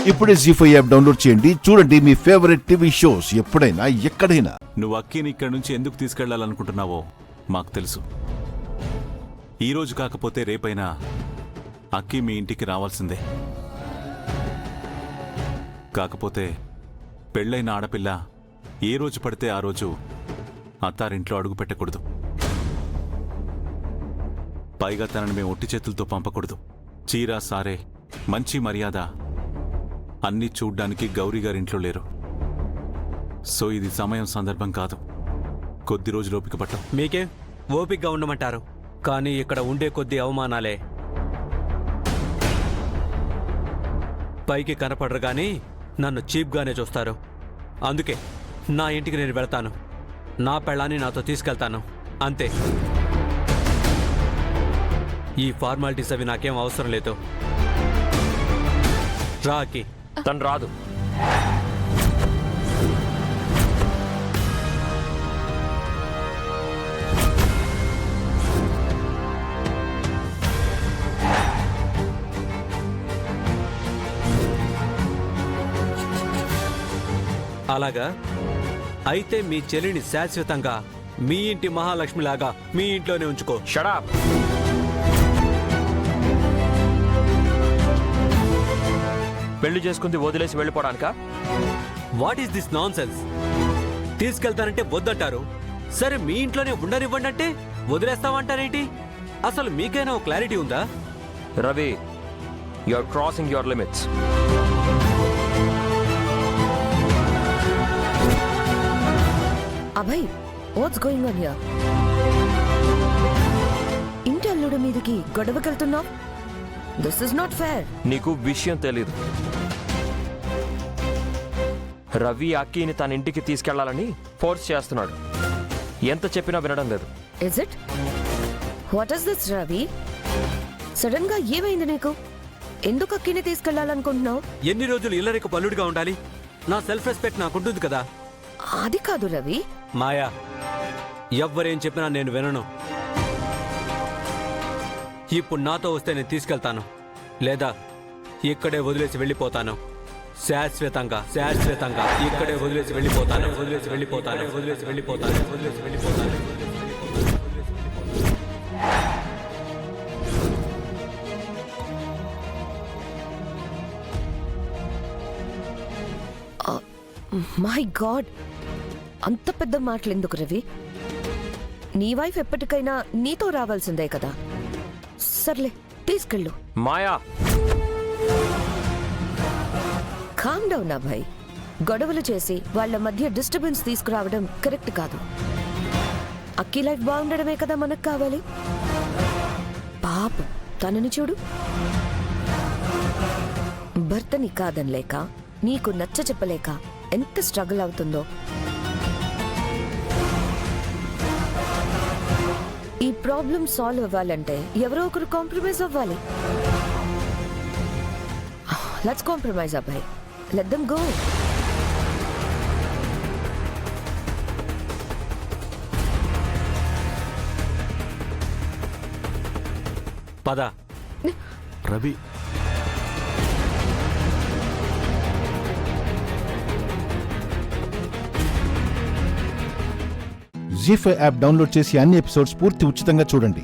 ఇప్పుడే జీ5 app download చేయండి. చూడండి మీ ఫేవరెట్ టీవీ షోస్ ఎప్పుడైనా ఎక్కడైనా. నువ్వు అక్కీని ఇక్కడి నుంచి ఎందుకు తీసుకెళ్లాలనుకుంటున్నావో మాకు తెలుసు. ఈరోజు కాకపోతే రేపైనా అక్కీ మీ ఇంటికి రావాల్సిందే. కాకపోతే పెళ్ళైన ఆడపిల్ల ఏ రోజు పడితే ఆ రోజు అత్తారింట్లో అడుగు పెట్టకూడదు. పైగా తనని మేము ఒట్టి చేతులతో పంపకూడదు. చీర సారే మంచి మర్యాద అన్నీ చూడ్డానికి గౌరీ గారింట్లో లేరు. సో ఇది సమయం సందర్భం కాదు. కొద్ది రోజులు ఓపిక పట్టం. మీకే ఓపికగా ఉండమంటారు, కానీ ఇక్కడ ఉండే కొద్ది అవమానాలే. పైకి కనపడరు కానీ నన్ను చీప్గానే చూస్తారు. అందుకే నా ఇంటికి నేను వెళ్తాను, నా పెళ్ళాన్ని నాతో తీసుకెళ్తాను, అంతే. ఈ ఫార్మాలిటీస్ అవి నాకేం అవసరం లేదు. రాకి తను రాదు. అలాగా అయితే మీ చెల్లిని శాశ్వతంగా మీ ఇంటి మహాలక్ష్మిలాగా మీ ఇంట్లోనే ఉంచుకో. Shut up. పెళ్లి చేసుకుంది వదిలేసి వెళ్ళిపోవడానికా? What is this nonsense? తీసుకెళ్తానంటే వద్దంటారు, సరే మీ ఇంట్లోనే ఉండనివ్వండి అంటే వదిలేస్తామంటారేంటి? అసలు మీకైనా ఒక క్లారిటీ ఉందా? Ravi, you are crossing your limits. Abhay, what's going on here? ఇంటి అల్లుడు మీదకి గొడవకెళ్తున్నావు? This is not fair. నీకు విషయం తెలీదు. రవి అక్కీని తన ఇంటికి తీసుకెళ్లాలని ఫోర్స్ చేస్తున్నాడు. ఎంత చెప్పినా వినడం లేదు. Is it? What is this Ravi? Sudden గా ఏమైంది నీకు? ఎందుకు అక్కిని తీసుకెళ్లాలనుకుంటున్నావు? ఎన్ని రోజులు ఇల్లరిక పల్లుడిగా ఉండాలి? నా సెల్ఫ్ రెస్పెక్ట్ నాకుంటుంది కదా. అది కాదు రవి. మాయా, ఎవ్వరేం చెప్పినా నేను వినను. ఇప్పుడు నాతో వస్తే నేను తీసుకెళ్తాను, లేదా ఇక్కడే వదిలేసి వెళ్ళిపోతాను. శాశ్వతంగా శాశ్వతంగా ఇక్కడే వదిలేసి వెళ్ళిపోతాను. వదిలేసి వెళ్ళిపోతాను. వదిలేసి వెళ్ళిపోతాను. వదిలేసి వెళ్ళిపోతాను. మై గాడ్, అంత పెద్ద మాటలు ఎందుకు రవి? నీ వైఫ్ ఎప్పటికైనా నీతో రావాల్సిందే కదా. సర్లే, తీసుకెళ్ళు. మాయా, కామ్ డౌన్ అభయ్. గొడవలు చేసి వాళ్ళ మధ్య డిస్టర్బెన్స్ తీసుకురావడం కరెక్ట్ కాదు. అక్కి లైఫ్ బాగుండడమే కదా మనకు కావాలి. పాపం తనని చూడు, భర్తని కాదనలేక నీకు నచ్చ చెప్పలేక ఎంత స్ట్రగుల్ అవుతుందో. ఈ ప్రాబ్లం సాల్వ్ అవ్వాలంటే ఎవరో ఒకరు కాంప్రమైజ్ అవ్వాలి. లెట్స్ కాంప్రమైజ్ అబ్బాయి. Let them go. పద. రవి, జీ5 యాప్ డౌన్లోడ్ చేసి అన్ని ఎపిసోడ్స్ పూర్తి ఉచితంగా చూడండి.